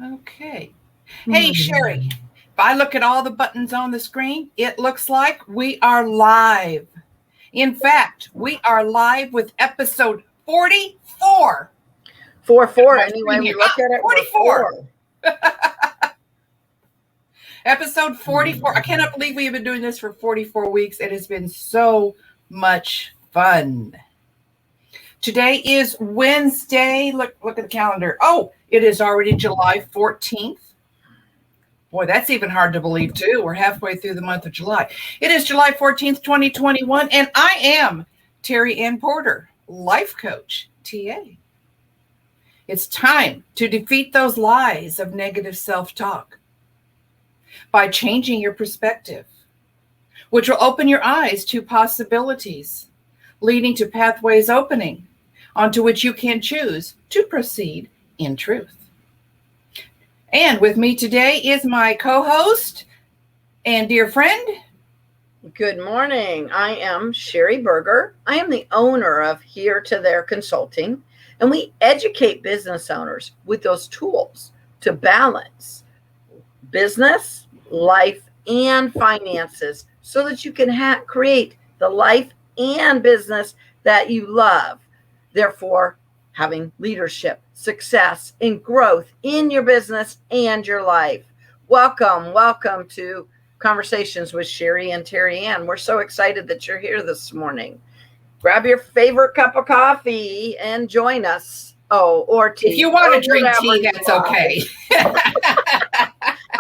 Okay. Hey, Sheri, if I look at all the buttons on the screen, it looks like we are live. In fact, we are live with episode 44. 4. Anyway, we look at it. 44. Episode 44. I cannot believe we have been doing this for 44 weeks. It has been so much fun. Today is Wednesday. Look at the calendar. Oh, it is already July 14th. Boy, that's even hard to believe, too. We're halfway through the month of July. It is July 14th, 2021, and I am TerryAnn Porter, life coach, TA. It's time to defeat those lies of negative self-talk by changing your perspective, which will open your eyes to possibilities, leading to pathways opening onto which you can choose to proceed in truth. And with me today is my co-host and dear friend. Good morning. I am Sheri Berger. I am the owner of Here to There Consulting, and we educate business owners with those tools to balance business, life, and finances so that you can create the life and business that you love. Therefore, having leadership, success, and growth in your business and your life. Welcome to Conversations with Sheri and TerryAnn. We're so excited that you're here this morning. Grab your favorite cup of coffee and join us. Oh, or tea. If you want to drink tea, that's okay.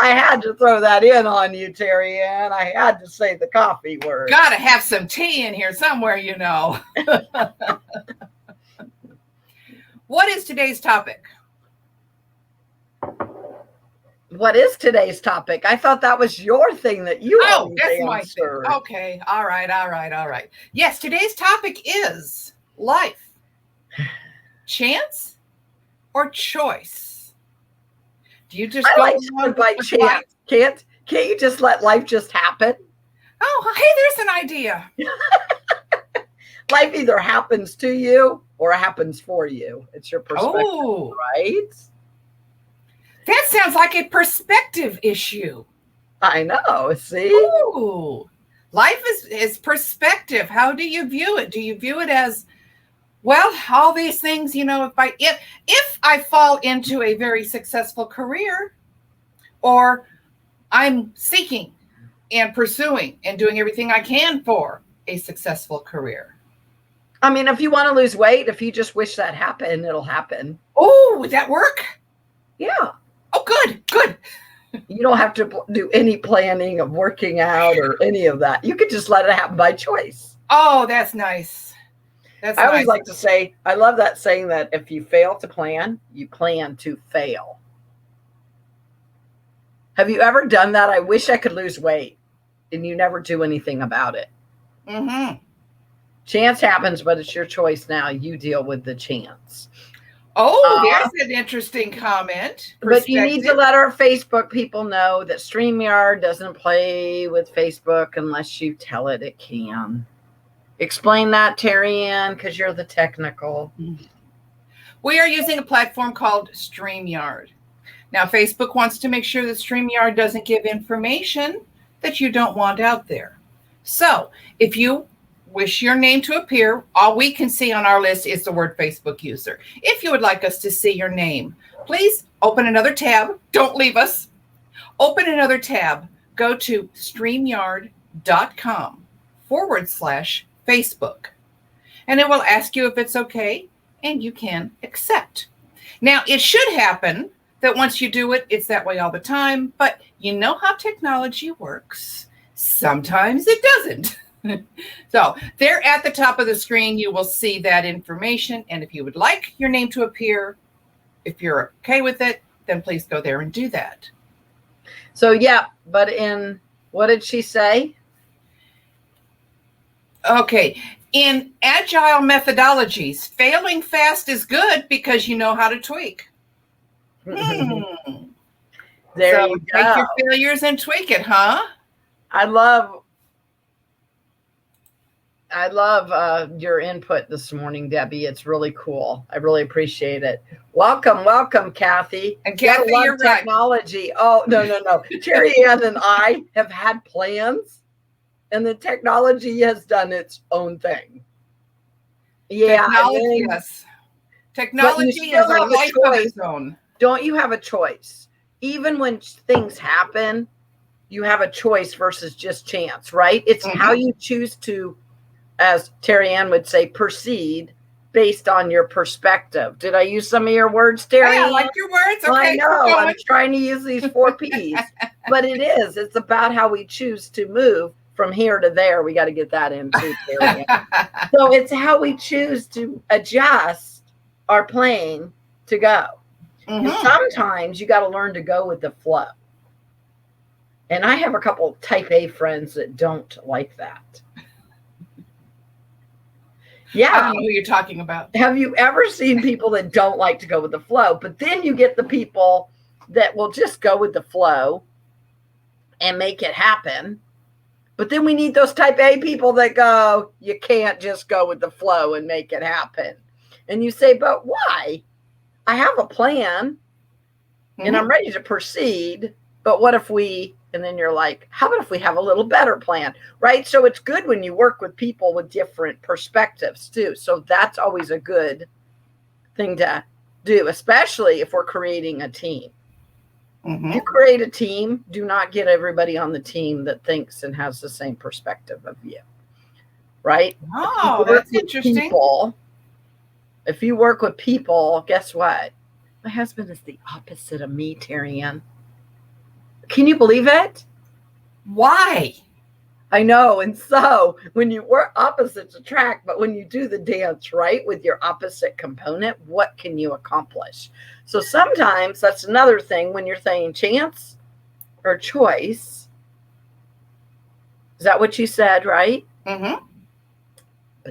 I had to throw that in on you, TerryAnn. I had to say the coffee word. Gotta have some tea in here somewhere, you know. What is today's topic? What is today's topic? I thought that was your thing that you that's my thing. Okay. All right. Yes, today's topic is life. Chance or choice? Do you just go along by chance? Can't you just let life just happen? Oh, hey, there's an idea. Life either happens to you or happens for you. It's your perspective, right? That sounds like a perspective issue. I know. See? Ooh. Life is perspective. How do you view it? Do you view it as, well, all these things, you know, if I fall into a very successful career, or I'm seeking and pursuing and doing everything I can for a successful career. I mean, if you want to lose weight, if you just wish that happened, it'll happen. Oh, would that work? Yeah. Oh, good. You don't have to do any planning of working out or any of that. You could just let it happen by choice. Oh, that's nice. I always like to say, I love that saying that if you fail to plan, you plan to fail. Have you ever done that? I wish I could lose weight, and you never do anything about it. Mm-hmm. Chance happens, but it's your choice now. You deal with the chance. Oh, there's an interesting comment. But you need to let our Facebook people know that StreamYard doesn't play with Facebook unless you tell it it can. Explain that, TerryAnn, because you're the technical. We are using a platform called StreamYard. Now, Facebook wants to make sure that StreamYard doesn't give information that you don't want out there. So if you wish your name to appear, all we can see on our list is the word Facebook user. If you would like us to see your name, please open another tab. Don't leave us. Open another tab. Go to StreamYard.com/Facebook. And it will ask you if it's okay, and you can accept. Now, it should happen that once you do it, it's that way all the time. But you know how technology works. Sometimes it doesn't. So there at the top of the screen, you will see that information. And if you would like your name to appear, if you're okay with it, then please go there and do that. So, yeah, but what did she say? Okay. In agile methodologies, failing fast is good because you know how to tweak. There you go. Take your failures and tweak it, huh? I love I love your input this morning, Debbie. It's really cool. I really appreciate it. Welcome, Kathy. And Kathy, you're right. Technology. Oh, no. TerryAnn and I have had plans, and the technology has done its own thing. Yeah, technology, yes. Technology has a life of its own. Don't you have a choice? Even when things happen, you have a choice versus just chance, right? It's how you choose to, as TerryAnn would say, proceed based on your perspective. Did I use some of your words, TerryAnn? I like your words. Okay, I know. I'm trying to use these 4 Ps. But it's about how we choose to move from here to there. We got to get that in too, TerryAnn. So it's how we choose to adjust our plane to go. And sometimes you got to learn to go with the flow. And I have a couple type A friends that don't like that. Yeah. I don't know who you're talking about. Have you ever seen people that don't like to go with the flow? But then you get the people that will just go with the flow and make it happen. But then we need those type A people that go, you can't just go with the flow and make it happen. And you say, but why? I have a plan and I'm ready to proceed. But what if and then you're like, how about if we have a little better plan, right? So it's good when you work with people with different perspectives too. So that's always a good thing to do, especially if we're creating a team. If you create a team, do not get everybody on the team that thinks and has the same perspective of you, right? Oh, that's interesting. If you work with people, guess what? My husband is the opposite of me, TerryAnn. Can you believe it? Why? I know. And so when you work, opposites attract, but when you do the dance, right, with your opposite component, what can you accomplish? So sometimes that's another thing when you're saying chance or choice. Is that what you said, right? But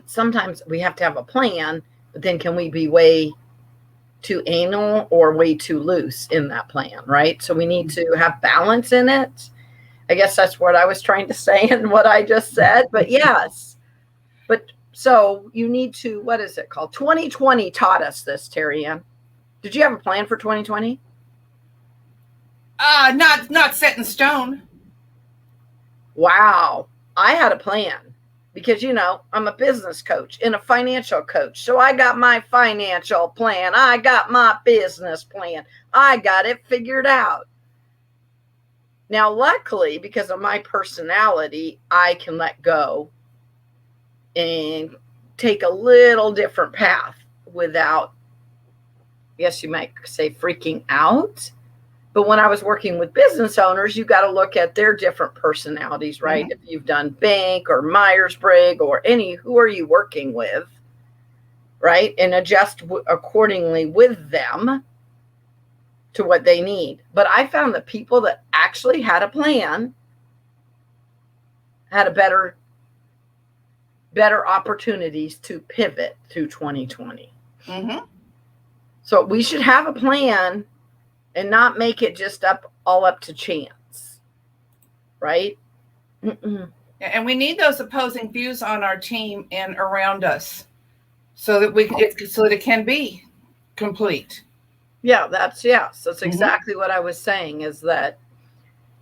sometimes we have to have a plan, but then can we be way too anal or way too loose in that plan, right? So we need to have balance in it. I guess that's what I was trying to say and what I just said, but yes. But so you need to, what is it called? 2020 taught us this, TerryAnn. Did you have a plan for 2020? Not set in stone. Wow. I had a plan because, I'm a business coach and a financial coach. So I got my financial plan. I got my business plan. I got it figured out. Now, luckily, because of my personality, I can let go and take a little different path without, yes, you might say freaking out. But when I was working with business owners, you got to look at their different personalities, right? If you've done bank or Myers-Briggs or who are you working with, right? And adjust accordingly with them to what they need. But I found that people that actually had a plan had a better opportunities to pivot through 2020. So we should have a plan and not make it just all up to chance, right? And we need those opposing views on our team and around us so that it can be complete. Yeah, that's exactly what I was saying, is that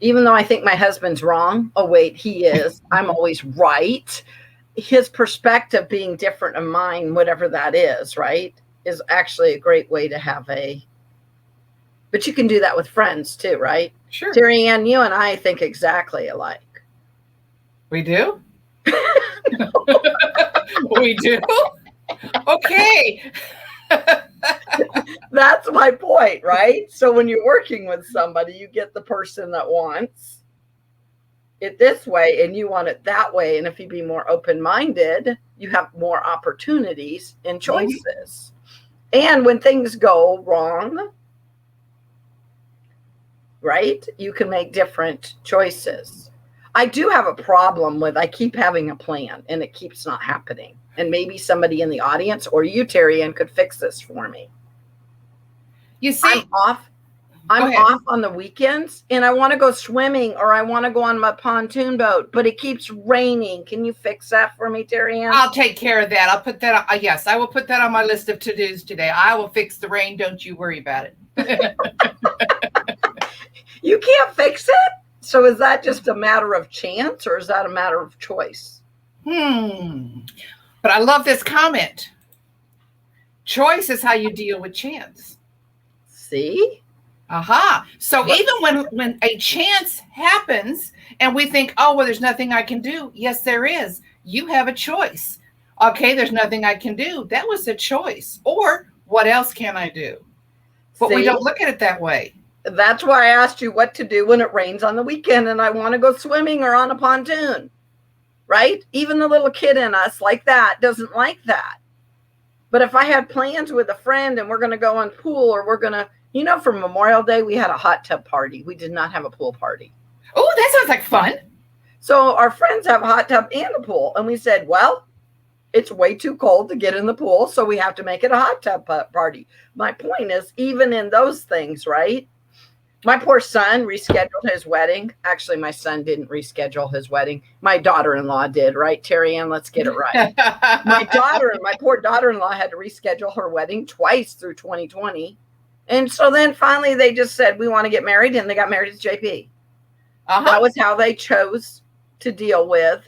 even though I think my husband's wrong, oh wait, he is, I'm always right. His perspective being different than mine, whatever that is, right, is actually a great way to have but you can do that with friends too, right? Sure. TerryAnn, you and I think exactly alike. We do? We do? Okay. That's my point, right? So when you're working with somebody, you get the person that wants it this way and you want it that way. And if you be more open-minded, you have more opportunities and choices. And when things go wrong, right, you can make different choices. I do have a problem with, I keep having a plan and it keeps not happening. And maybe somebody in the audience or you, TerryAnn, could fix this for me. You see, I'm off. I'm off on the weekends and I want to go swimming or I want to go on my pontoon boat, but it keeps raining. Can you fix that for me, TerryAnn? I'll take care of that. I'll put that on. Yes, I will put that on my list of to-dos today. I will fix the rain. Don't you worry about it. You can't fix it? So is that just a matter of chance or is that a matter of choice? But I love this comment. Choice is how you deal with chance. See? Aha. So even when a chance happens and we think, oh, well, there's nothing I can do. Yes, there is. You have a choice. Okay, there's nothing I can do. That was a choice. Or what else can I do? But we don't look at it that way. That's why I asked you what to do when it rains on the weekend and I want to go swimming or on a pontoon, right? Even the little kid in us like that doesn't like that. But if I had plans with a friend and we're going to go on pool or we're going to, for Memorial Day, we had a hot tub party. We did not have a pool party. Oh, that sounds like fun. So our friends have a hot tub and a pool. And we said, well, it's way too cold to get in the pool. So we have to make it a hot tub party. My point is, even in those things, right? My poor son rescheduled his wedding. Actually, my son didn't reschedule his wedding. My daughter-in-law did, right, TerryAnn? Let's get it right. My poor daughter-in-law had to reschedule her wedding twice through 2020. And so then finally they just said, we want to get married. And they got married to JP. That was how they chose to deal with,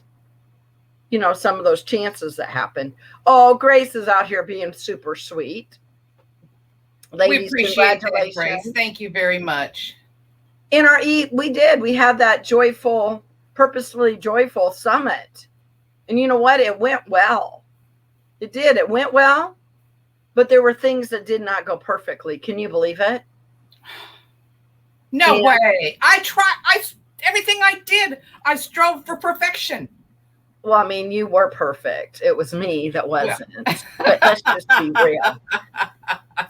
some of those chances that happened. Oh, Grace is out here being super sweet. Ladies, we appreciate that, Grace. Thank you very much. We had that joyful, purposefully joyful summit. And you know what? It went well. It did. It went well. But there were things that did not go perfectly. Can you believe it? No way. Everything I did, I strove for perfection. Well, I mean, you were perfect. It was me that wasn't. Yeah. But let's just be real.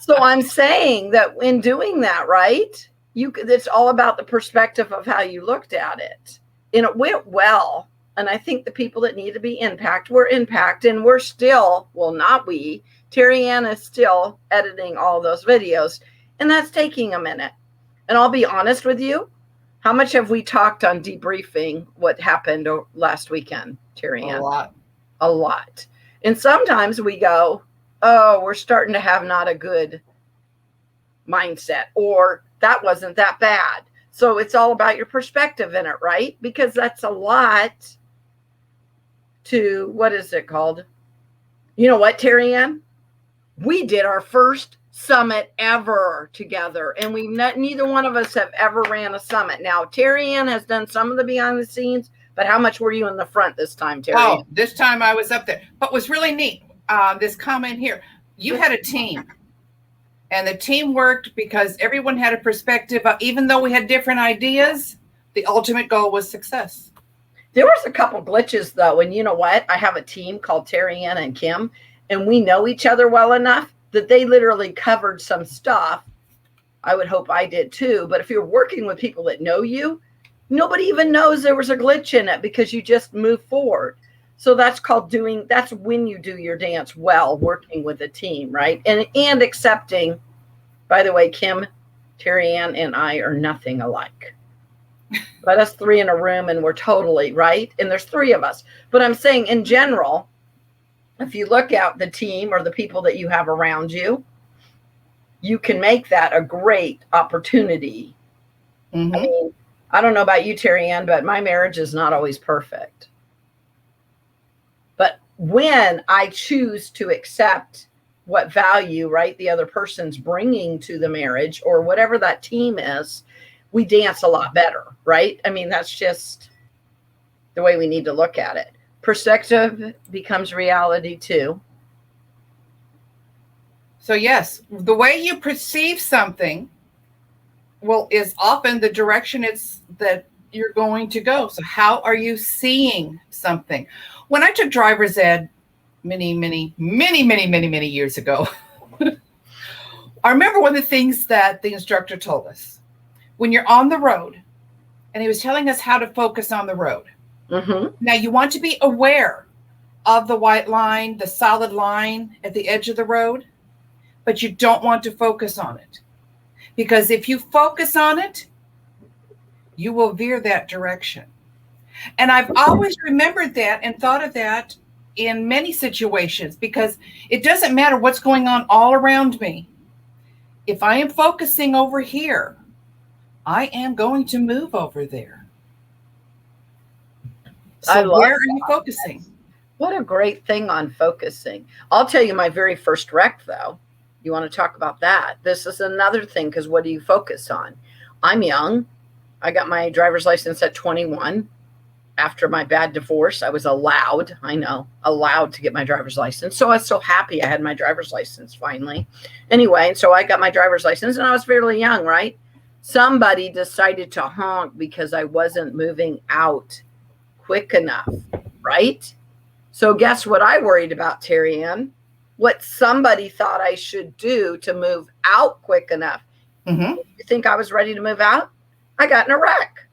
So I'm saying that in doing that, right, it's all about the perspective of how you looked at it. And it went well. And I think the people that need to be impacted were impacted. And we're still, well, not we, TerryAnn is still editing all those videos. And that's taking a minute. And I'll be honest with you. How much have we talked on debriefing what happened last weekend, TerryAnn? A lot. And sometimes we go, oh, we're starting to have not a good mindset, or that wasn't that bad. So it's all about your perspective in it, right? Because that's a lot to, what is it called? You know what, TerryAnn? We did our first summit ever together, and neither one of us have ever ran a summit. Now, TerryAnn has done some of the behind the scenes, but how much were you in the front this time, TerryAnn? Oh, this time I was up there. What was really neat, this comment here, you had a team, and the team worked because everyone had a perspective. Even though we had different ideas, the ultimate goal was success. There was a couple glitches, though, and you know what? I have a team called TerryAnn and Kim, and we know each other well enough that they literally covered some stuff. I would hope I did too. But if you're working with people that know you, nobody even knows there was a glitch in it because you just move forward. So that's when you do your dance well, working with a team, right? And accepting, by the way, Kim, TerryAnn, and I are nothing alike. Let us three in a room and we're totally right. And there's three of us. But I'm saying in general, if you look at the team or the people that you have around you, you can make that a great opportunity. Mm-hmm. I mean, I don't know about you, TerryAnn, but my marriage is not always perfect. But when I choose to accept what value, right, the other person's bringing to the marriage or whatever that team is, we dance a lot better, right? I mean, that's just the way we need to look at it. Perspective becomes reality too. So yes, the way you perceive something is often the direction that you're going to go. So how are you seeing something? When I took driver's ed many years ago, I remember one of the things that the instructor told us, when you're on the road, and he was telling us how to focus on the road. Mm-hmm. Now, you want to be aware of the white line, the solid line at the edge of the road, but you don't want to focus on it Because if you focus on it, you will veer that direction. And I've always remembered that and thought of that in many situations, because it doesn't matter what's going on all around me. If I am focusing over here, I am going to move over there. So where are you focusing? What a great thing on focusing. I'll tell you my very first wreck, though. You want to talk about that? This is another thing, because what do you focus on? I'm young. I got my driver's license at 21. After my bad divorce, I was allowed to get my driver's license. So I was so happy I had my driver's license finally. Anyway, so I got my driver's license and I was fairly young, right? Somebody decided to honk because I wasn't moving out quick enough, right? So guess what I worried about, TerryAnn? What somebody thought I should do to move out quick enough. Mm-hmm. You think I was ready to move out? I got in a wreck.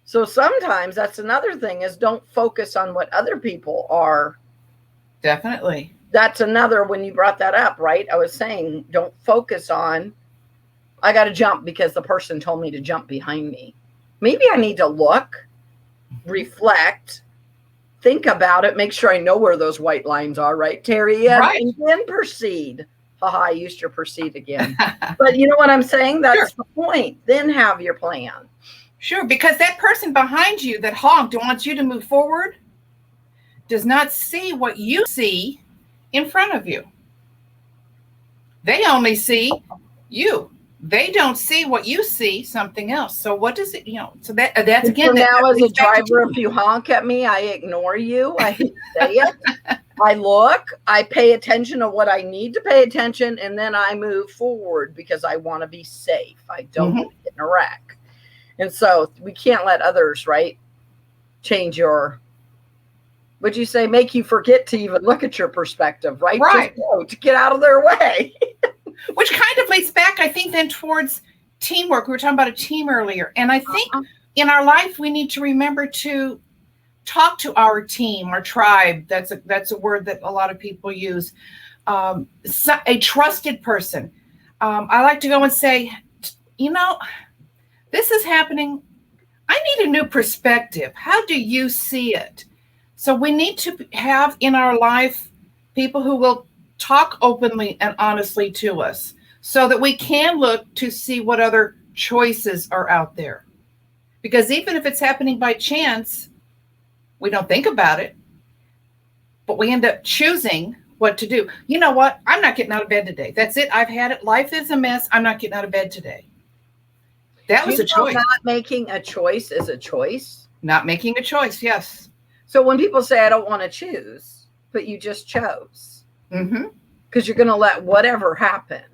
So sometimes that's another thing, is don't focus on what other people are. Definitely. That's another, when you brought that up, right? I was saying, don't focus on, I got to jump because the person told me to jump behind me. Maybe I need to look, reflect, think about it, make sure I know where those white lines are, right, TerryAnn? Right. And then proceed. Haha, I used your proceed again. But you know what I'm saying? That's the point. Then have your plan. Sure, because that person behind you that honked and wants you to move forward does not see what you see in front of you. They only see you. They don't see what you see, something else. So what does it, so that's again. So now as a driver, if you honk at me, I ignore you. I say it. I look, I pay attention to what I need to pay attention, and then I move forward because I want to be safe. I don't want to get in a wreck. And so we can't let others, right, change your, would you say, make you forget to even look at your perspective, right? Right. To get out of their way. Which kind of leads back, I think, then towards teamwork. We were talking about a team earlier. And I think in our life, we need to remember to talk to our team, our tribe. That's a word that a lot of people use. A trusted person. I like to go and say, this is happening. I need a new perspective. How do you see it? So we need to have in our life people who will talk openly and honestly to us so that we can look to see what other choices are out there. Because even if it's happening by chance, we don't think about it, but we end up choosing what to do. You know what? I'm not getting out of bed today. That's it. I've had it. Life is a mess. I'm not getting out of bed today. That was a choice. Not making a choice is a choice. Not making a choice, yes. So when people say, I don't want to choose, but you just chose. Mm-hmm. Because you're going to let whatever happen.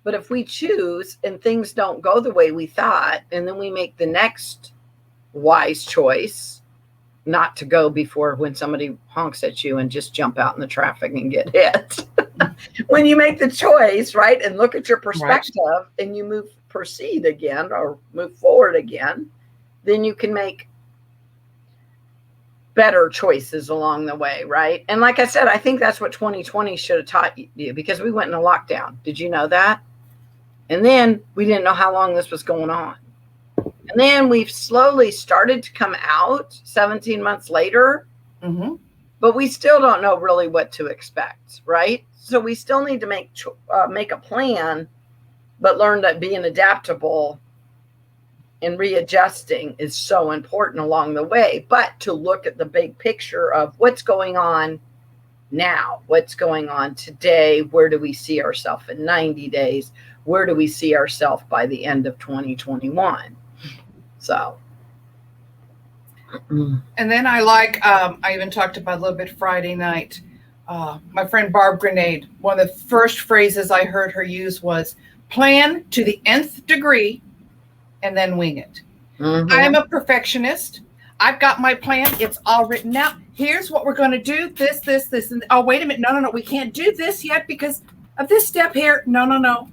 But if we choose and things don't go the way we thought, and then we make the next wise choice not to go before when somebody honks at you and just jump out in the traffic and get hit. When you make the choice, right, and look at your perspective, and you proceed again or move forward again, then you can make better choices along the way, right? And like I said, I think that's what 2020 should have taught you, because we went into lockdown. Did you know that? And then we didn't know how long this was going on. And then we've slowly started to come out 17 months later, but we still don't know really what to expect, right? So we still need to make a plan, but learn that being adaptable and readjusting is so important along the way. But to look at the big picture of what's going on now, what's going on today, where do we see ourselves in 90 days? Where do we see ourselves by the end of 2021? So. And then I even talked about a little bit Friday night. My friend Barb Grenade, one of the first phrases I heard her use was plan to the nth degree and then wing it. I am a perfectionist. I've got my plan. It's all written out. Here's what we're going to do. This. And oh, wait a minute. No. We can't do this yet because of this step here. No.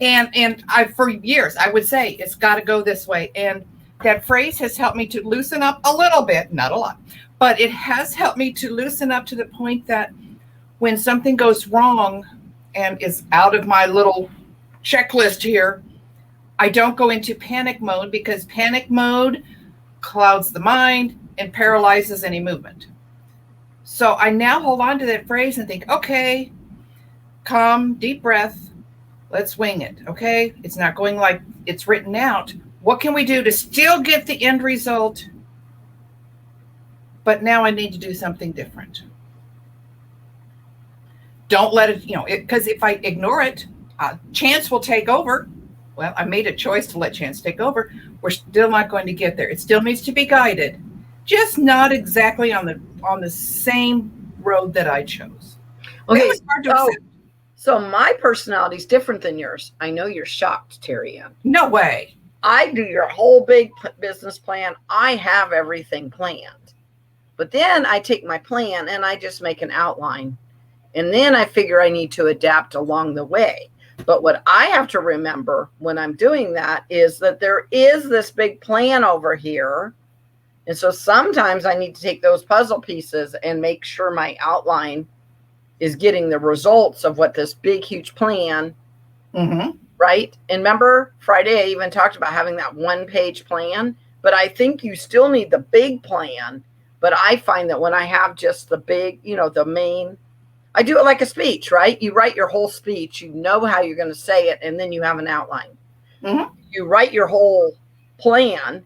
And I, for years, I would say it's got to go this way. And that phrase has helped me to loosen up a little bit, not a lot, but it has helped me to loosen up to the point that when something goes wrong and is out of my little checklist here, I don't go into panic mode because panic mode clouds the mind and paralyzes any movement. So I now hold on to that phrase and think, okay, calm, deep breath. Let's wing it. Okay. It's not going like it's written out. What can we do to still get the end result? But now I need to do something different. Don't let it, because if I ignore it, chance will take over. Well, I made a choice to let chance take over. We're still not going to get there. It still needs to be guided, just not exactly on the same road that I chose. Okay, it was hard to accept. So my personality is different than yours. I know you're shocked, TerryAnn. No way. I do your whole big business plan. I have everything planned. But then I take my plan and I just make an outline. And then I figure I need to adapt along the way. But what I have to remember when I'm doing that is that there is this big plan over here. And so sometimes I need to take those puzzle pieces and make sure my outline is getting the results of what this big, huge plan, right? And remember, Friday, I even talked about having that 1-page plan. But I think you still need the big plan. But I find that when I have just the big, the main, I do it like a speech, right? You write your whole speech, you know how you're going to say it, and then you have an outline. You write your whole plan,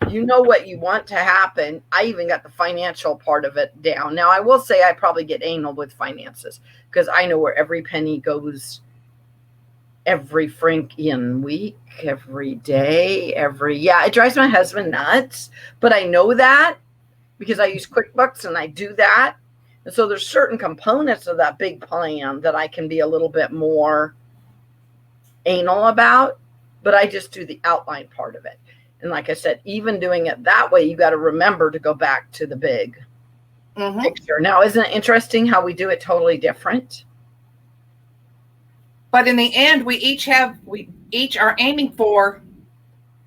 you know what you want to happen. I even got the financial part of it down. Now, I will say I probably get anal with finances because I know where every penny goes every freaking week, every day, it drives my husband nuts, but I know that because I use QuickBooks and I do that. And so there's certain components of that big plan that I can be a little bit more anal about, but I just do the outline part of it. And like I said, even doing it that way, you got to remember to go back to the big picture. Now, isn't it interesting how we do it totally different? But in the end, we each are aiming for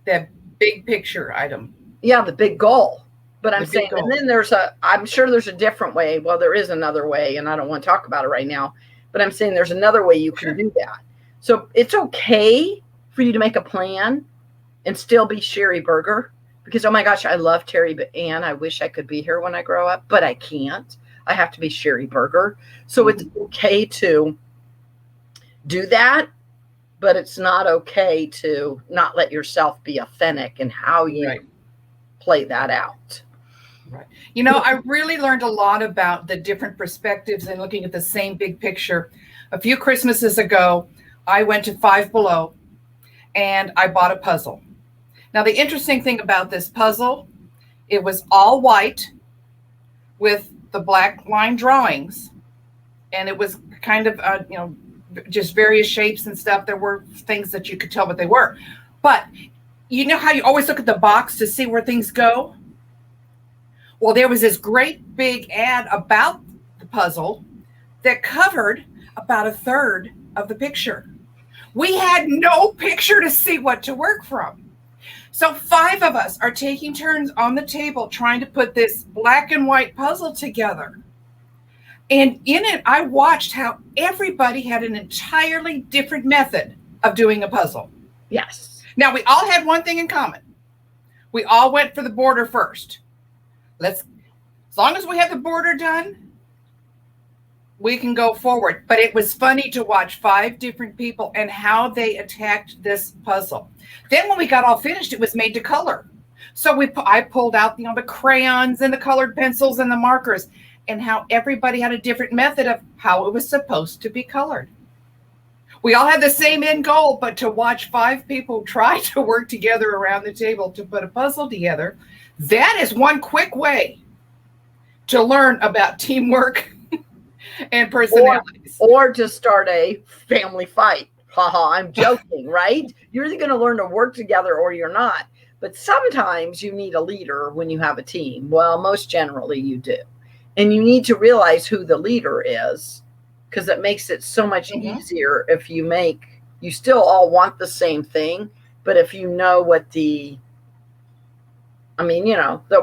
the big picture item. Yeah, the big goal. But I'm saying, and then I'm sure there's a different way. Well, there is another way, and I don't want to talk about it right now. But I'm saying there's another way you can do that. So it's okay for you to make a plan and still be Sheri Burger. Because, oh my gosh, I love TerryAnn. I wish I could be here when I grow up, but I can't. I have to be Sheri Burger. So it's okay to do that, but it's not okay to not let yourself be authentic in how you play that out. Right. I really learned a lot about the different perspectives and looking at the same big picture. A few Christmases ago, I went to Five Below and I bought a puzzle. Now, the interesting thing about this puzzle, it was all white with the black line drawings. And it was kind of, just various shapes and stuff. There were things that you could tell what they were. But you know how you always look at the box to see where things go? Well, there was this great big ad about the puzzle that covered about a third of the picture. We had no picture to see what to work from. So 5 of us are taking turns on the table trying to put this black and white puzzle together. And in it, I watched how everybody had an entirely different method of doing a puzzle. Yes. Now, we all had one thing in common. We all went for the border first. As long as we have the border done, we can go forward. But it was funny to watch 5 different people and how they attacked this puzzle. Then when we got all finished, it was made to color. So I pulled out, the crayons and the colored pencils and the markers, and how everybody had a different method of how it was supposed to be colored. We all had the same end goal, but to watch 5 people try to work together around the table to put a puzzle together, that is one quick way to learn about teamwork and personalities. Or to start a family fight. Haha, I'm joking, right? You're either going to learn to work together or you're not. But sometimes you need a leader when you have a team. Well, most generally you do. And you need to realize who the leader is, because it makes it so much easier if you still all want the same thing, but if you know what that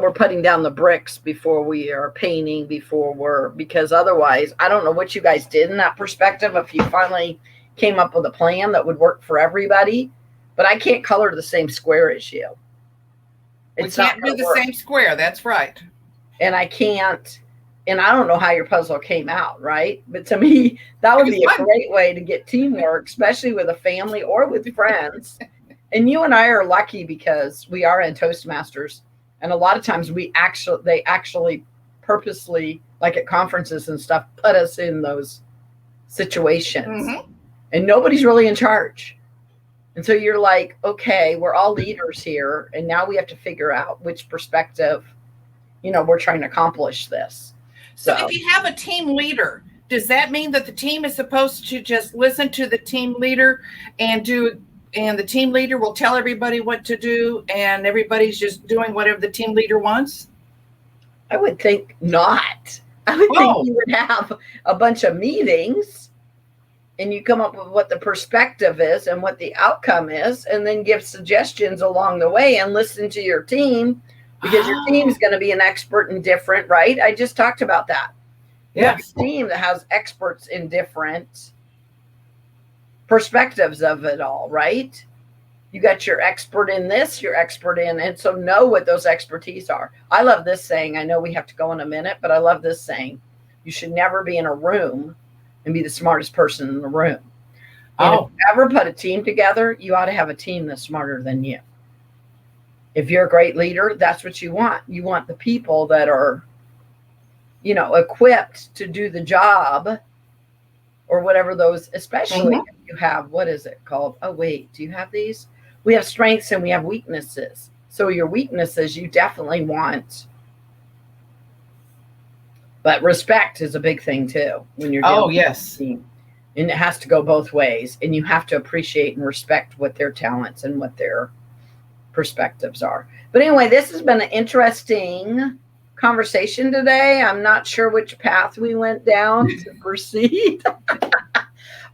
we're putting down the bricks before we are painting, because otherwise, I don't know what you guys did in that perspective. If you finally came up with a plan that would work for everybody, but I can't color the same square as you. We can't do the same square. That's right. And I can't, and I don't know how your puzzle came out, right? But to me, that would be a great way to get teamwork, especially with a family or with friends. And you and I are lucky because we are in Toastmasters. And a lot of times they actually purposely, like at conferences and stuff, put us in those situations. Mm-hmm. And nobody's really in charge. And so you're like, okay, we're all leaders here. And now we have to figure out which perspective, we're trying to accomplish this. So if you have a team leader, does that mean that the team is supposed to just listen to the team leader and the team leader will tell everybody what to do and everybody's just doing whatever the team leader wants? I would think not. I would think you would have a bunch of meetings and you come up with what the perspective is and what the outcome is, and then give suggestions along the way and listen to your team, because your team is going to be an expert in different, right? I just talked about that. Yes. You have a team that has experts in different perspectives of it all, right? You got your expert in this, your expert in, and so know what those expertise are. I love this saying. I know we have to go in a minute, but I love this saying. You should never be in a room and be the smartest person in the room. And if you ever put a team together, you ought to have a team that's smarter than you. If you're a great leader, that's what you want. You want the people that are, equipped to do the job, or whatever those, especially if you have, what is it called? Oh, wait, do you have these? We have strengths and we have weaknesses. So your weaknesses, you definitely want. But respect is a big thing too when you're dealing with a team. And it has to go both ways. And you have to appreciate and respect what their talents and what their perspectives are. But anyway, this has been an interesting conversation today. I'm not sure which path we went down to proceed.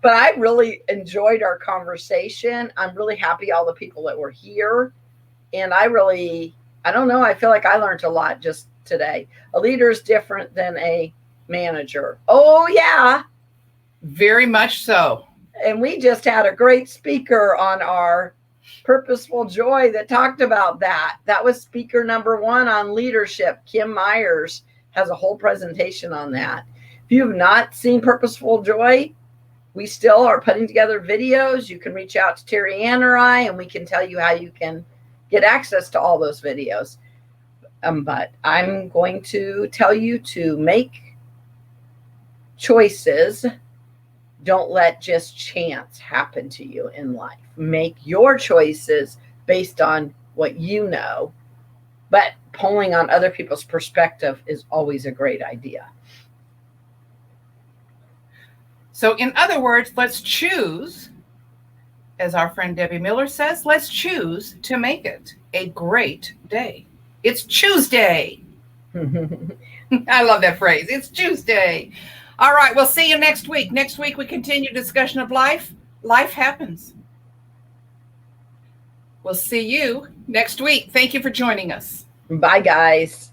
But I really enjoyed our conversation. I'm really happy all the people that were here. And I don't know, I feel like I learned a lot just today. A leader is different than a manager. Oh, yeah. Very much so. And we just had a great speaker on our Purposeful Joy that talked about that. That was speaker number 1 on leadership. Kim Myers has a whole presentation on that. If you have not seen Purposeful Joy, we still are putting together videos. You can reach out to TerryAnn or I, and we can tell you how you can get access to all those videos. But I'm going to tell you to make choices. Don't let just chance happen to you in life. Make your choices based on what you know. But pulling on other people's perspective is always a great idea. So in other words, let's choose, as our friend Debbie Miller says, let's choose to make it a great day. It's Tuesday. I love that phrase. It's Tuesday. All right, we'll see you next week. Next week, we continue discussion of life. Life happens. We'll see you next week. Thank you for joining us. Bye, guys.